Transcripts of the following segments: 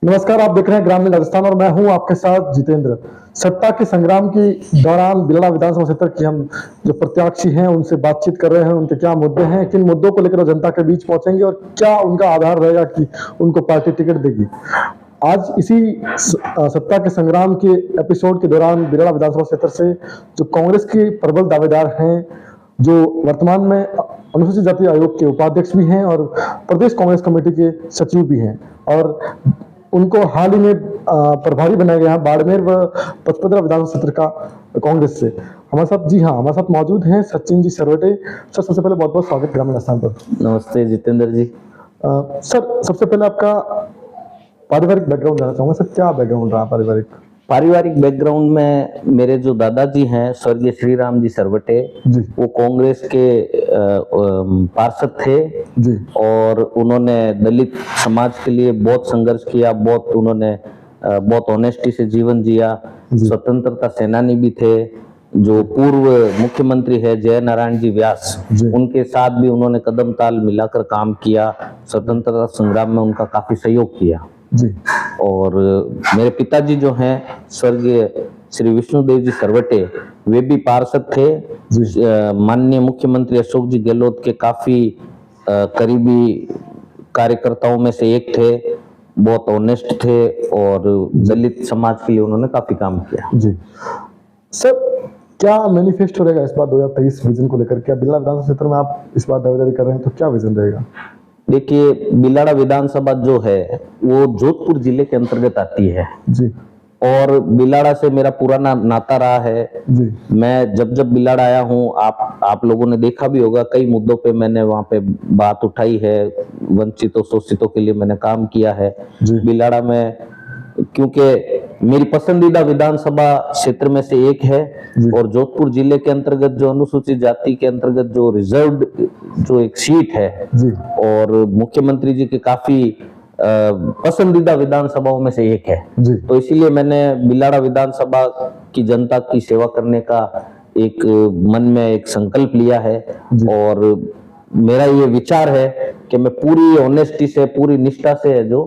नमस्कार, आप देख रहे हैं ग्रामीण राजस्थान और मैं हूं आपके साथ जितेंद्र। सत्ता के संग्राम की दौरान बिलड़ा विधानसभा क्षेत्र की हम जो प्रत्याशी हैं उनसे बातचीत कर रहे हैं। उनके क्या मुद्दे हैं, किन मुद्दों को लेकर वो जनता के बीच पहुंचेंगे और क्या उनका आधार रहेगा कि उनको पार्टी टिकट देगी। आज इसी सत्ता के संग्राम के एपिसोड के दौरान बिलड़ा विधानसभा क्षेत्र से जो कांग्रेस के प्रबल दावेदार हैं, जो वर्तमान में अनुसूचित जाति आयोग के उपाध्यक्ष भी हैं और प्रदेश कांग्रेस कमेटी के सचिव भी हैं, और उनको हाल ही में प्रभारी बनाया गया है बाड़मेर व पचपदरा विधानसभा क्षेत्र का कांग्रेस से। हमारे साथ हमारे साथ मौजूद हैं सचिन जी सरवटे। सर, सबसे पहले बहुत बहुत स्वागत ग्रामीण राजस्थान पर। नमस्ते जितेंद्र जी। सर, सबसे पहले आपका पारिवारिक बैकग्राउंड जानना चाहूंगा। सर, क्या बैकग्राउंड रहा पारिवारिक बैकग्राउंड में मेरे जो दादाजी हैं स्वर्गीय श्री राम जी सरवटे जी, वो कांग्रेस के पार्षद थे जी, और उन्होंने दलित समाज के लिए बहुत संघर्ष किया, उन्होंने बहुत ऑनेस्टी से जीवन जिया। स्वतंत्रता सेनानी भी थे। जो पूर्व मुख्यमंत्री है जय नारायण जी व्यास, उनके साथ भी उन्होंने कदम ताल मिलाकर काम किया। स्वतंत्रता संग्राम में उनका काफी सहयोग किया जी। और मेरे पिताजी जो हैं स्वर्गीय श्री विष्णुदेव जी सरवटे, वे भी पार्षद थे। माननीय मुख्यमंत्री अशोक जी गहलोत के काफी करीबी कार्यकर्ताओं में से एक थे। बहुत ऑनेस्ट थे और दलित समाज के लिए उन्होंने काफी काम किया। जी सर, क्या मैनिफेस्टो रहेगा इस बार 2023 विजन को लेकर? क्या बिलड़ा विधानसभा क्षेत्र में आप इस बार दावेदारी कर रहे हैं, तो क्या विजन रहेगा? देखिए, बिलाड़ा विधानसभा जो है वो जोधपुर जिले के अंतर्गत आती है जी, और बिलाड़ा से मेरा पुराना नाता रहा है जी। मैं जब बिलाड़ा आया हूँ, आप लोगों ने देखा भी होगा, कई मुद्दों पे मैंने वहाँ पे बात उठाई है। वंचितों शोषितों के लिए मैंने काम किया है बिलाड़ा में, क्योंकि मेरी पसंदीदा विधानसभा क्षेत्र में से एक है। और जोधपुर जिले के अंतर्गत जो अनुसूचित जाति के अंतर्गत जो रिजर्व्ड जो एक सीट है और मुख्यमंत्री जी के काफी पसंदीदा विधानसभाओं में से एक है, तो इसीलिए मैंने बिलाड़ा विधानसभा की जनता की सेवा करने का एक मन में एक संकल्प लिया है। और मेरा ये विचार है कि मैं पूरी ऑनेस्टी से, पूरी निष्ठा से जो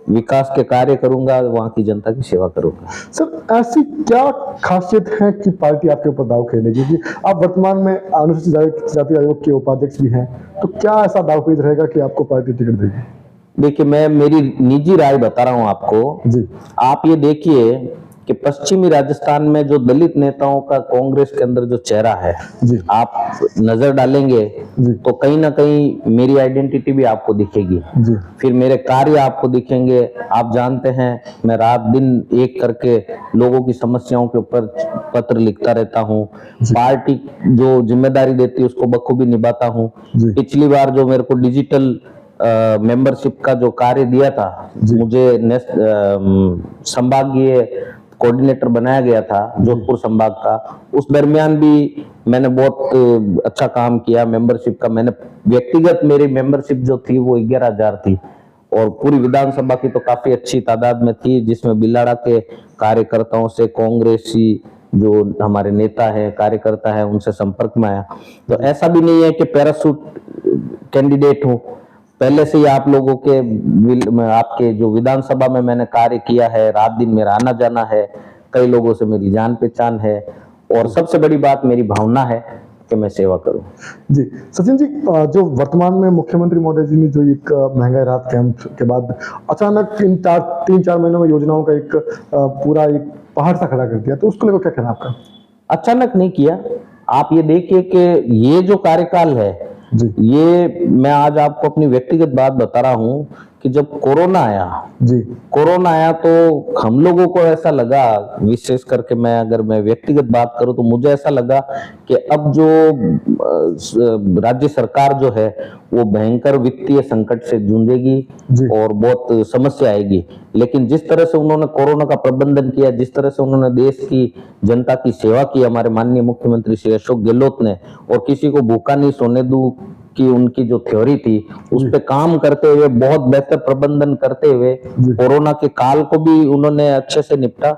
विकास के कार्य करूंगा, वहां की जनता की सेवा करूंगा। सर, ऐसी क्या खासियत है कि पार्टी आपके ऊपर दाव खेलेगी? कि आप वर्तमान में अनुसूचित जाति आयोग के उपाध्यक्ष भी हैं, तो क्या ऐसा दावपेच रहेगा कि आपको पार्टी टिकट देगी? देखिए, मैं मेरी निजी राय बता रहा हूं आपको जी। आप ये देखिए कि पश्चिमी राजस्थान में जो दलित नेताओं का कांग्रेस के अंदर जो चेहरा है जी, आप नजर डालेंगे तो कहीं ना कहीं मेरी आइडेंटिटी भी आपको दिखेगी जी। फिर मेरे कार्य आपको दिखेंगे। आप जानते हैं मैं रात दिन एक करके लोगों की समस्याओं के ऊपर पत्र लिखता रहता हूँ। पार्टी जो जिम्मेदारी देती है उसको बखूबी निभाता हूँ। पिछली बार जो मेरे को डिजिटल मेंबरशिप का जो कार्य दिया था, मुझे संभागीय कोऑर्डिनेटर बनाया गया था जोधपुर संभाग का, उस दरमियान भी मैंने बहुत अच्छा काम किया। मेंबरशिप का मैंने व्यक्तिगत मेरी मेंबरशिप जो थी वो 11,000 थी और पूरी विधानसभा की तो काफी अच्छी तादाद में थी, जिसमें बिलाड़ा के कार्यकर्ताओं से कांग्रेसी जो हमारे नेता है, कार्यकर्ता है, उनसे संपर्क में आया। तो ऐसा भी नहीं है कि पैराशूट कैंडिडेट हूँ। पहले से ही आप लोगों के आपके जो विधानसभा में मैंने कार्य किया है, रात दिन मेरा आना जाना है, कई लोगों से मेरी जान पहचान है और सबसे बड़ी बात मेरी भावना है कि मैं सेवा करूं। जी सचिन जी, जो वर्तमान में मुख्यमंत्री महोदय जी ने जो एक महंगाई राहत कैंप के बाद अचानक 3-4 महीनों में योजनाओं का एक पूरा एक पहाड़ सा खड़ा कर दिया, तो उसको लेकर क्या कहना आपका? अचानक नहीं किया। आप ये देखिए कि ये जो कार्यकाल है जी, ये मैं आज आपको अपनी व्यक्तिगत बात बता रहा हूँ कि जब कोरोना आया तो हम लोगों को ऐसा लगा, विशेष करके मैं व्यक्तिगत बात करूं तो मुझे ऐसा लगा कि अब जो राज्य सरकार जो है वो भयंकर वित्तीय संकट से जूझेगी और बहुत समस्या आएगी। लेकिन जिस तरह से उन्होंने कोरोना का प्रबंधन किया, जिस तरह से उन्होंने देश की जनता की सेवा की, हमारे माननीय मुख्यमंत्री श्री अशोक गहलोत ने, और किसी को भूखा नहीं सोने दूं, की उनकी जो थ्योरी थी उस पे काम करते हुए, बहुत बेहतर प्रबंधन करते हुए कोरोना के काल को भी उन्होंने अच्छे से निपटा।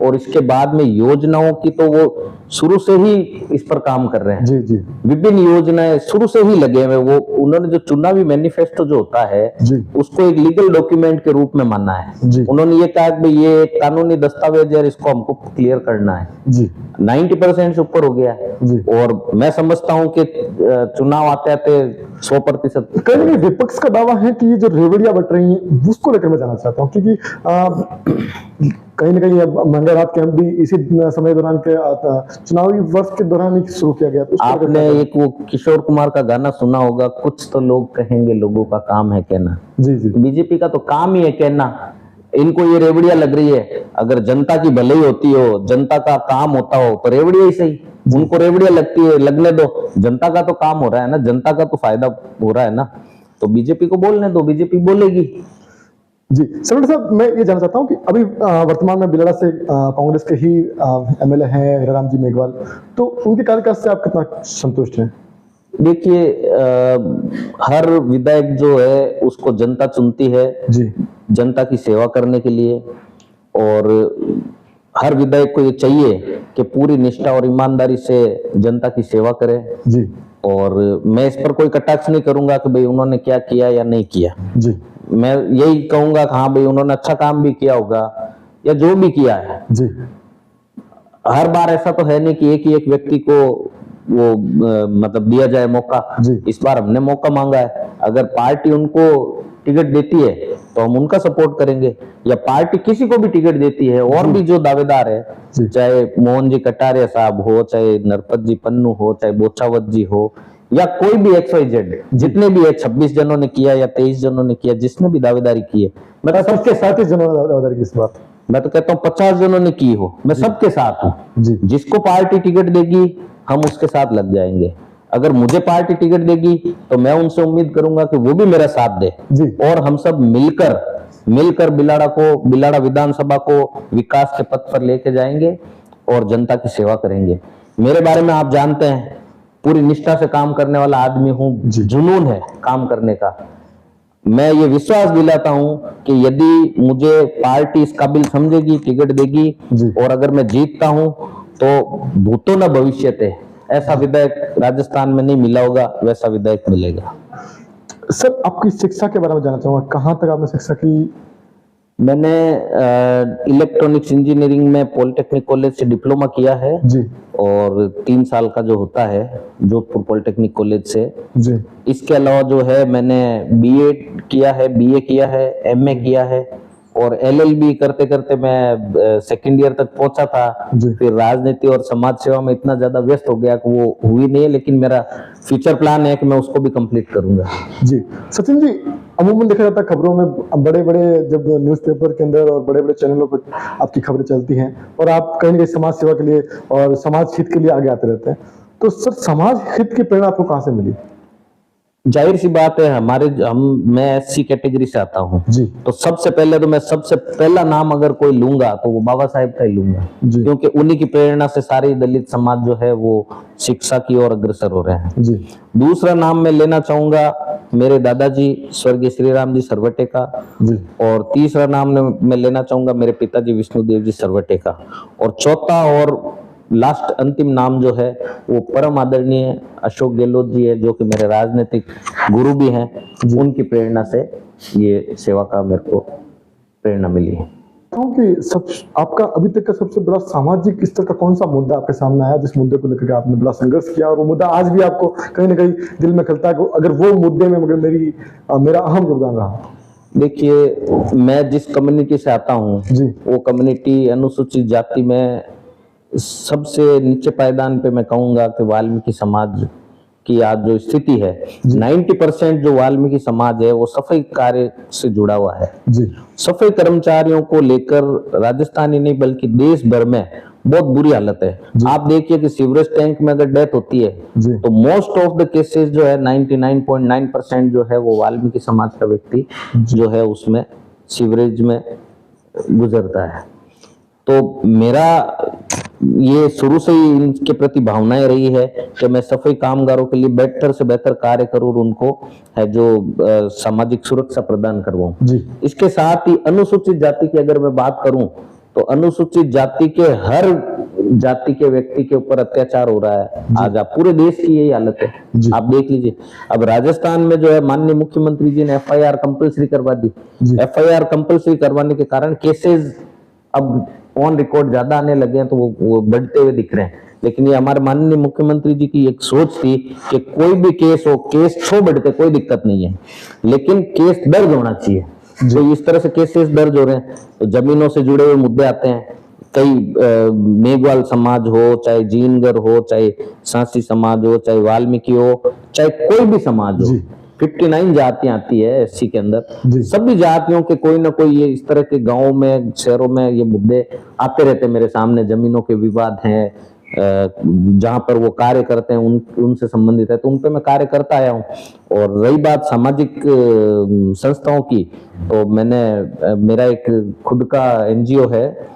और इसके बाद में योजनाओं की तो वो शुरू से ही इस पर काम कर रहे हैं। जी जी विभिन्न योजनाएं शुरू से ही लगे हुए। वो उन्होंने जो चुनावी मैनिफेस्टो जो होता है जी उसको एक लीगल डॉक्यूमेंट के रूप में माना है। जी उन्होंने ये कहा कि भाई ये एक कानूनी दस्तावेज है, इसको हमको क्लियर करना है। जी 90% से ऊपर हो गया है। जी। और मैं समझता हूं कि चुनाव आते आते 100% कहीं ना कहीं विपक्ष का दावा है कि ये जो रेवड़ियां बट रही हैं उसको लेकर मैं जानना चाहता हूँ, क्योंकि कहीं ना कहीं अब मंगलरात कैंप भी इसी समय दौरान के चुनावी वर्ष के दौरान ही शुरू किया गया था। उसको लेकर आपने क्या एक वो किशोर कुमार का गाना सुना होगा, कुछ तो लोग कहेंगे लोगों का काम है कहना। जी जी बीजेपी का तो काम ही है कहना। इनको ये रेवड़ियां लग रही है। अगर जनता की भलाई होती हो, जनता का काम होता हो तो रेवड़िया ही सही। उनको रेवड़ियां लगती है, लगने दो। जनता का तो काम हो रहा है ना, जनता का तो फायदा हो रहा है ना, तो बीजेपी को बोलने दो, बीजेपी बोलेगी। जी सरवण साहब, मैं ये जानना चाहता हूँ कि अभी वर्तमान में बिलाड़ा से कांग्रेस के ही एमएलए हैं हीराराम जी मेघवाल, तो उनके कार्यकाल से आप कितना संतुष्ट हैं? देखिए, हर विधायक जो है उसको जनता चुनती है जी जनता की सेवा करने के लिए। और हर विधायक को ये चाहिए कि पूरी निष्ठा और ईमानदारी से जनता की सेवा करे। जी और मैं इस पर कोई कटाक्ष नहीं करूंगा कि भाई उन्होंने क्या किया या नहीं किया। जी मैं यही कहूंगा कि हाँ भाई उन्होंने अच्छा काम भी किया होगा या जो भी किया है। जी हर बार ऐसा तो है नहीं कि एक ही एक व्यक्ति को वो मतलब दिया जाए मौका। जी। इस बार हमने मौका मांगा है। अगर पार्टी उनको टिकट देती है तो हम उनका सपोर्ट करेंगे, या पार्टी किसी को भी टिकट देती है और भी जो दावेदार है, जी। चाहे मोहन जी कटारिया साहब हो, चाहे नरपत जी पन्नू हो, चाहे बोचावत जी हो, या कोई भी XYZ, जितने भी है 26 जनों ने किया या 23 जनों ने किया, जिसने भी दावेदारी की है, मैं तो सबके साथ, 37 जनों ने दावेदारी की इस बात, मैं तो कहता हूँ 50 जनों ने की हो, मैं सबके साथ हूँ। जी जिसको पार्टी टिकट देगी हम उसके साथ लग जाएंगे। अगर मुझे पार्टी टिकट देगी तो मैं उनसे उम्मीद करूंगा कि वो भी मेरा साथ दे जी। और हम सब मिलकर बिलाड़ा विधानसभा को विकास के पथ पर लेके जाएंगे और जनता की सेवा करेंगे। मेरे बारे में आप जानते हैं, पूरी निष्ठा से काम करने वाला आदमी हूँ, जुनून है काम करने का। मैं ये विश्वास दिलाता हूं कि यदि मुझे पार्टी इस काबिल समझेगी, टिकट देगी, और अगर मैं जीतता हूं तो भूतो न भविष्यते, ऐसा विधायक राजस्थान में नहीं मिला होगा, वैसा विधायक मिलेगा। सर, आपकी शिक्षा के बारे में जानना चाहूंगा, कहाँ तक आपने शिक्षा की? मैंने इलेक्ट्रॉनिक्स इंजीनियरिंग में पॉलिटेक्निक कॉलेज से डिप्लोमा किया है जी। और 3 साल का जो होता है जोधपुर पॉलिटेक्निक कॉलेज से जी। इसके अलावा जो है मैंने BA किया है, BA किया है, MA किया है, और LLB करते करते मैं सेकंड ईयर तक पहुंचा था। फिर राजनीति और समाज सेवा में इतना ज्यादा व्यस्त हो गया कि वो हुई नहीं है, लेकिन मेरा फ्यूचर प्लान है कि मैं उसको भी कंप्लीट करूंगा। जी सचिन जी, अमूमन देखा जाता है खबरों में, बड़े बड़े जब न्यूज़पेपर के अंदर और बड़े बड़े चैनलों पर आपकी खबरें चलती हैं और आप कहीं ना कहीं समाज सेवा के लिए और समाज हित के लिए आगे आते रहते हैं, तो सर समाज हित की प्रेरणा आपको कहाँ से मिली? जाहिर सी बात है, मैं SC कैटेगरी से आता हूँ जी। तो सबसे पहले तो मैं सबसे पहला नाम अगर कोई लूंगा तो वो बाबा साहेब का ही लूंगा, क्योंकि उन्हीं की प्रेरणा से सारी दलित समाज जो है वो शिक्षा की ओर अग्रसर हो रहे हैं। जी। दूसरा नाम मैं लेना चाहूंगा मेरे दादाजी स्वर्गीय श्रीराम जी सरवटे का। जी। और तीसरा नाम मैं लेना चाहूंगा मेरे पिताजी विष्णुदेव जी सरवटे का। और चौथा और लास्ट अंतिम नाम जो है वो परम आदरणीय अशोक गहलोत जी है, जो कि मेरे राजनीतिक गुरु भी हैं। उनकी प्रेरणा से ये सेवा का मेरे को प्रेरणा मिली है। क्योंकि आपका अभी तक का सबसे बड़ा सामाजिक स्तर का कौन सा मुद्दा आपके सामने आया जिस मुद्दे को लेकर आपने बड़ा संघर्ष किया और वो मुद्दा आज भी आपको कहीं ना कहीं दिल में खलता है, अगर वो मुद्दे में मगर मेरा अहम योगदान रहा? देखिए, मैं जिस कम्युनिटी से आता हूँ वो कम्युनिटी अनुसूचित जाति में सबसे नीचे पायदान पे मैं कहूंगा कि वाल्मीकि समाज की आज जो स्थिति है, 90% जो वाल्मीकि समाज है वो सफाई कार्य से जुड़ा हुआ है। जी। सफाई कर्मचारियों को लेकर राजस्थान ही नहीं बल्कि देश भर में बहुत बुरी हालत है। आप देखिए कि सीवरेज टैंक में अगर डेथ होती है तो मोस्ट ऑफ द केसेस जो है 99.9% जो है वो वाल्मीकि समाज का व्यक्ति जो है उसमें सीवरेज में गुजरता है। तो मेरा ये शुरू से ही इनके प्रति भावनाएं रही है कि मैं सफाई कामगारों के लिए बेहतर से बेहतर कार्य करूं और उनको है जो सामाजिक सुरक्षा प्रदान करवाऊं। जी। इसके साथ ही अनुसूचित जाति की अगर मैं बात करूं तो अनुसूचित जाति के हर जाति के व्यक्ति के ऊपर अत्याचार हो रहा है। आज आप पूरे देश की यही हालत है, आप देख लीजिए। अब राजस्थान में जो है माननीय मुख्यमंत्री जी ने FIR कंपलसरी करवा दी। FIR कंपलसरी करवाने के कारण केसेस अब ऑन रिकॉर्ड ज्यादा आने लगे हैं, तो वो बढ़ते हुए दिख रहे हैं। लेकिन ये हमारे माननीय मुख्यमंत्री जी की एक सोच थी कि कोई भी केस हो, केस छो बढ़ते कोई दिक्कत नहीं है, लेकिन केस दर्ज होना चाहिए। तो इस तरह से केसेस दर्ज हो रहे हैं, तो जमीनों से जुड़े हुए मुद्दे आते हैं। कई मेघवाल समाज हो, चाहे जीनगर हो, चाहे सांसी समाज हो, चाहे वाल्मीकि हो, चाहे कोई भी समाज हो, 59 जातियां आती है SC के अंदर। सभी जातियों के कोई ना कोई ये इस तरह के गांवों में, शहरों में ये मुद्दे आते रहते हैं मेरे सामने। जमीनों के विवाद हैं, जहां पर वो कार्य करते हैं उनसे संबंधित है, तो उन पे मैं कार्य करता आया हूँ। और रही बात सामाजिक संस्थाओं की, तो मैंने मेरा एक खुद का NGO है,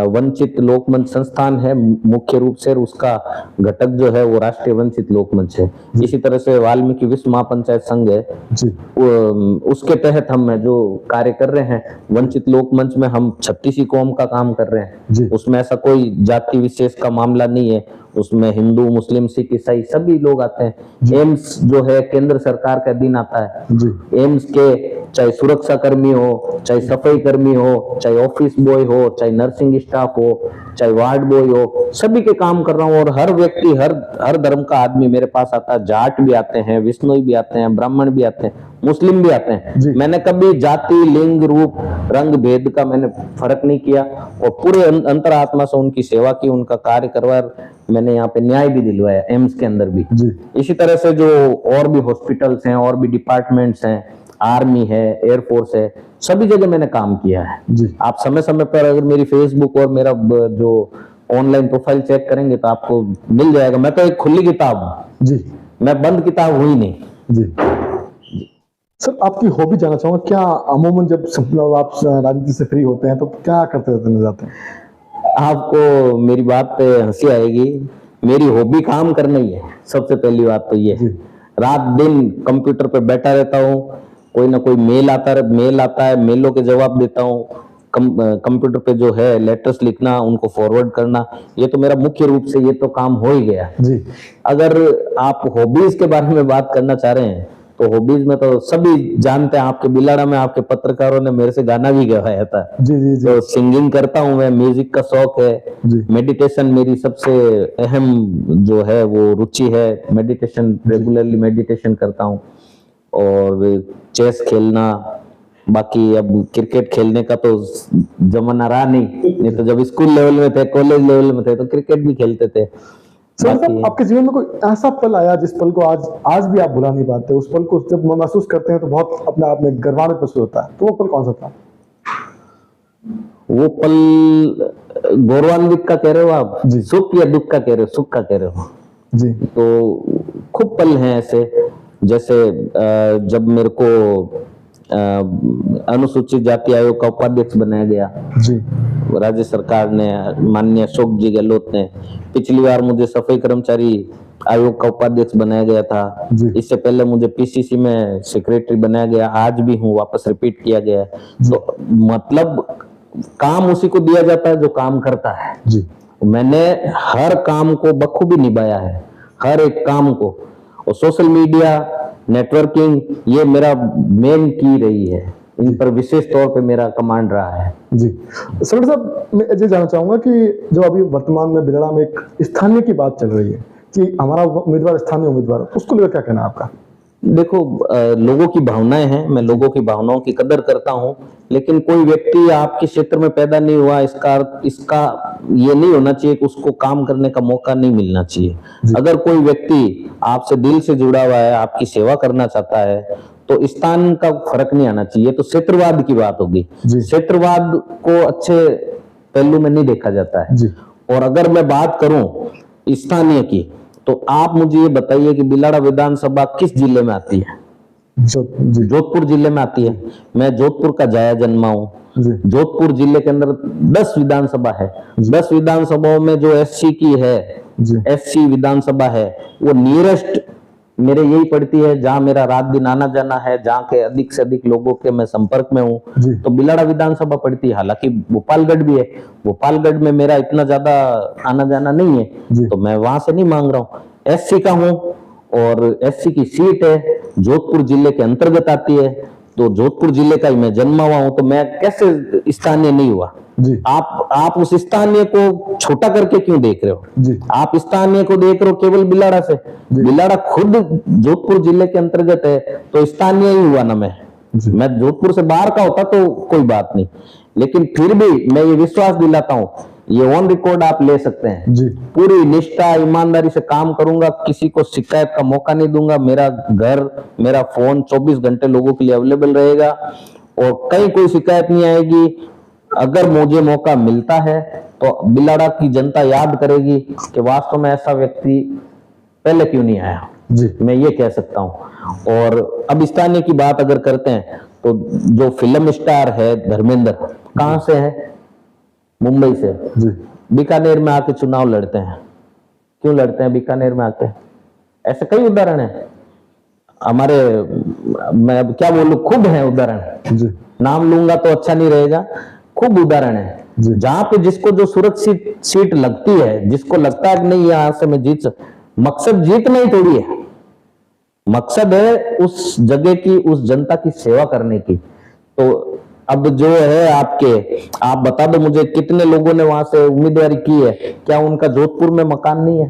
वंचित लोकमंच संस्थान है मुख्य रूप से, उसका घटक जो है वो राष्ट्रीय वंचित लोकमंच है। इसी तरह से वाल्मीकि विश्व महापंचायत संघ है, उसके तहत हम जो कार्य कर रहे हैं वंचित लोकमंच में, हम 36 कौम का काम कर रहे हैं। उसमें ऐसा कोई जाति विशेष का मामला नहीं है, उसमें हिंदू, मुस्लिम, सिख, ईसाई सभी लोग आते हैं। एम्स जो है केंद्र सरकार के अधीन आता है। एम्स के चाहे सुरक्षा कर्मी हो, चाहे सफाई कर्मी हो, चाहे ऑफिस बॉय हो, चाहे नर्सिंग स्टाफ हो, चाहे वार्ड बॉय हो, सभी के काम कर रहा हूँ। और हर व्यक्ति, हर धर्म का आदमी मेरे पास आता है। जाट भी आते हैं, विष्णुई भी आते हैं, ब्राह्मण भी आते हैं, मुस्लिम भी आते हैं। मैंने कभी जाति, लिंग, रूप, रंग भेद का मैंने फर्क नहीं किया और पूरे अंतरात्मा से उनकी सेवा की, उनका कार्य करवा। मैंने यहाँ पे न्याय भी दिलवाया एम्स के अंदर भी। इसी तरह से जो और भी हॉस्पिटल्स हैं, और भी डिपार्टमेंट्स हैं, आर्मी है, एयरफोर्स है, सभी जगह मैंने काम किया है। आप समय समय पर अगर मेरी फेसबुक और मेरा जो ऑनलाइन प्रोफाइल चेक करेंगे तो आपको मिल जाएगा। मैं तो एक खुली किताब हूँ, मैं बंद किताब हुई नहीं। सर, आपकी हॉबी जानना चाहूंगा, क्या अमूमन जब आप राजनीति से फ्री होते हैं तो क्या करते रहते नजर आते हैं? आपको मेरी बात पे हंसी आएगी, मेरी हॉबी काम करना ही है। सबसे पहली बात तो ये है, रात दिन कंप्यूटर पे बैठा रहता हूँ, कोई ना कोई मेल आता है, मेलों के जवाब देता हूँ। कंप्यूटर पे जो है लेटर्स लिखना, उनको फॉरवर्ड करना, ये तो मेरा मुख्य रूप से ये तो काम हो ही गया। अगर आप हॉबीज के बारे में बात करना चाह रहे हैं तो हॉबीज में तो सभी जानते हैं, आपके बिलाड़ा में आपके पत्रकारों ने मेरे से गाना भी गवाया था। तो सिंगिंग करता हूँ मैं, म्यूजिक का शौक है। मेडिटेशन मेरी सबसे अहम जो है वो रुचि है, मेडिटेशन, रेगुलरली मेडिटेशन करता हूँ। और चेस खेलना, बाकी अब क्रिकेट खेलने का तो जमाना रहा नहीं तो जब स्कूल लेवल में थे, कॉलेज लेवल में थे तो क्रिकेट भी खेलते थे। आपके जीवन में कोई ऐसा पल आया जिस पल को आज भी आप भुला नहीं पाते? उस पल को जब महसूस करते हैं तो बहुत अपने आप में गर्वान्वित महसूस होता है, तो वो पल कौन सा था? वो पल गौरवान्वित का कह रहे हो आप? सुख या दुख का कह रहे हो? सुख का कह रहे हो जी। तो खूब पल हैं ऐसे, जैसे जब मेरे को अनुसूचित जाति आयोग का उपाध्यक्ष बनाया गया राज्य सरकार ने, माननीय अशोक जी गहलोत ने। पिछली बार मुझे सफाई कर्मचारी आयोग का उपाध्यक्ष बनाया गया था। इससे पहले मुझे PCC में सेक्रेटरी बनाया गया, आज भी हूँ, वापस रिपीट किया गया। तो मतलब काम उसी को दिया जाता है जो काम करता है। मैंने हर काम को बखूबी निभाया है, हर एक काम को। और सोशल मीडिया, नेटवर्किंग, ये मेरा मेन की रही है, इन पर विशेष तौर पे मेरा कमांड रहा है। जी सर साहब, मैं ये जानना चाहूंगा कि जो अभी वर्तमान में बिलाड़ा में एक स्थानीय की बात चल रही है कि हमारा उम्मीदवार स्थानीय उम्मीदवार, उसको लेकर क्या कहना है आपका? देखो, लोगों की भावनाएं हैं, मैं लोगों की भावनाओं की कदर करता हूं, लेकिन कोई व्यक्ति आपके क्षेत्र में पैदा नहीं हुआ, इसका ये नहीं होना चाहिए कि उसको काम करने का मौका नहीं मिलना चाहिए। अगर कोई व्यक्ति आपसे दिल से जुड़ा हुआ है, आपकी सेवा करना चाहता है, तो स्थान का फर्क नहीं आना चाहिए। तो क्षेत्रवाद की बात होगी, क्षेत्रवाद को अच्छे पहलू में नहीं देखा जाता है। और अगर मैं बात करूं स्थानीय की, तो आप मुझे ये बताइए कि बिलाड़ा विधानसभा किस जिले में आती है? जोधपुर जिले में आती है। मैं जोधपुर का जाया जन्मा हूँ। जी। जोधपुर जिले के अंदर 10 विधानसभा है। 10 विधानसभाओं में जो एससी की है, जी। एससी विधानसभा है, वो नियरेस्ट मेरे यही पड़ती है, जहां मेरा रात दिन आना जाना है, जहां के अधिक से अधिक लोगों के मैं संपर्क में हूँ, जी। तो बिलाड़ा विधानसभा पड़ती है। हालांकि गोपालगढ़ भी है, गोपालगढ़ में मेरा इतना ज्यादा आना जाना नहीं जी। है, तो मैं वहां से नहीं मांग रहा हूँ। एससी का हूँ और एससी की सीट है, जोधपुर जिले के अंतर्गत आती है, तो जोधपुर जिले का ही मैं जन्मा हुआ हूं, तो मैं कैसे स्थानीय नहीं हुआ? जी। आप उस स्थानीय को छोटा करके क्यों देख रहे हो? जी। आप स्थानीय को देख रहे हो केवल बिलाड़ा से। बिलाड़ा खुद जोधपुर जिले के अंतर्गत है, तो स्थानीय ही हुआ ना मैं। जी। मैं जोधपुर से बाहर का होता तो कोई बात नहीं, लेकिन फिर भी मैं ये विश्वास दिलाता हूं, ये ऑन रिकॉर्ड आप ले सकते हैं, जी। पूरी निष्ठा ईमानदारी से काम करूंगा, किसी को शिकायत का मौका नहीं दूंगा। मेरा घर, मेरा फोन 24 घंटे लोगों के लिए अवेलेबल रहेगा और कहीं कोई शिकायत नहीं आएगी। अगर मुझे मौका मिलता है तो बिलाड़ा की जनता याद करेगी कि वास्तव में ऐसा व्यक्ति पहले क्यों नहीं आया। जी। मैं ये कह सकता हूं। और अब स्थानीय की बात अगर करते हैं तो जो फिल्म स्टार है धर्मेंद्र, कहां से है? मुंबई से। जी। बीकानेर में आके चुनाव लड़ते हैं। क्यों लड़ते हैं बीकानेर में आके? ऐसे कई उदाहरण हैं हमारे, मैं अब क्या बोलूं, खूब है उदाहरण। जी। नाम लूंगा तो अच्छा नहीं रहेगा, खूब उदाहरण है जी। जहां पे जिसको जो सुरक्षित सीट लगती है, जिसको लगता है कि नहीं यहां से मैं जीत मकसद जीतना ही थोड़ी है, मकसद है उस जगह की, उस जनता की सेवा करने की। तो अब जो है आप बता दो मुझे, कितने लोगों ने वहां से उम्मीदवारी की है? क्या उनका जोधपुर में मकान नहीं है,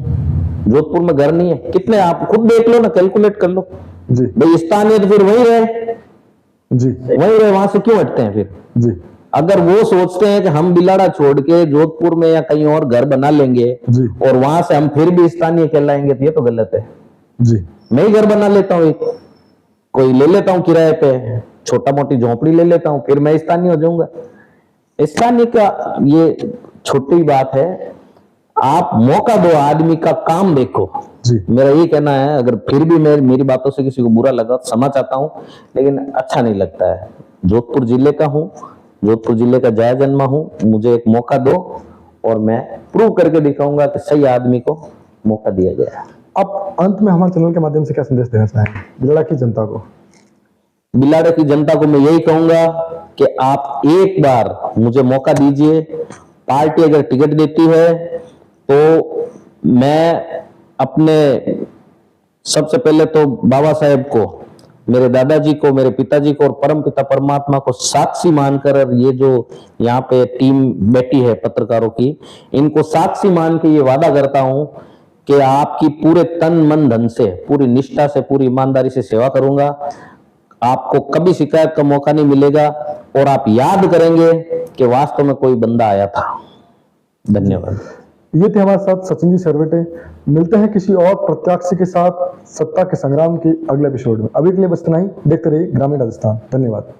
जोधपुर में घर नहीं है? कितने? आप खुद देख लो ना, कैलकुलेट कर लो। जी। भाई स्थानीय तो फिर वही रहे, जी। वही रहे, वहां से क्यों हटते हैं फिर? जी। अगर वो सोचते हैं कि हम बिलाड़ा छोड़ के जोधपुर में या कहीं और घर बना लेंगे जी। और वहां से हम फिर भी स्थानीय कहलाएंगे, तो ये तो गलत है। जी। मैं ही घर बना लेता हूँ, एक कोई ले लेता हूँ किराए पे, छोटा मोटी झोपड़ी ले लेता हूँ, फिर मैं स्थानीय हो जाऊंगा। स्थानीय का ये छोटी बात है, आप मौका दो, आदमी का काम देखो। जी। मेरा ये कहना है। अगर फिर भी मेरी बातों से किसी को बुरा लगा तो क्षमा चाहता हूँ, लेकिन अच्छा नहीं लगता है। जोधपुर जिले का हूँ, जोधपुर जिले का जय जन्मा हूँ, मुझे एक मौका दो और मैं प्रूव करके दिखाऊंगा कि सही आदमी को मौका दिया गया है। आप अंत में हमारे चैनल के माध्यम से क्या संदेश देना चाहेंगे बिलाड़ा की जनता को? बिलाड़ा की जनता को मैं यही कहूंगा कि आप एक बार मुझे मौका दीजिए। पार्टी अगर टिकट देती है तो मैं अपने, सबसे पहले तो बाबा साहेब को, मेरे दादाजी को, मेरे पिताजी को और परम पिता परमात्मा को साक्षी मानकर, ये जो यहाँ पे टीम बैठी है पत्रकारों की, इनको साक्षी मान के ये वादा करता हूं कि आपकी पूरे तन मन धन से, पूरी निष्ठा से, पूरी ईमानदारी से सेवा करूंगा। आपको कभी शिकायत का मौका नहीं मिलेगा और आप याद करेंगे कि वास्तव में कोई बंदा आया था। धन्यवाद। ये थे हमारे साथ सचिन जी सरवटे। मिलते हैं किसी और प्रत्याशी के साथ सत्ता के संग्राम के अगले एपिसोड में। अभी के लिए बस इतना ही। देखते रहिए ग्रामीण राजस्थान। धन्यवाद।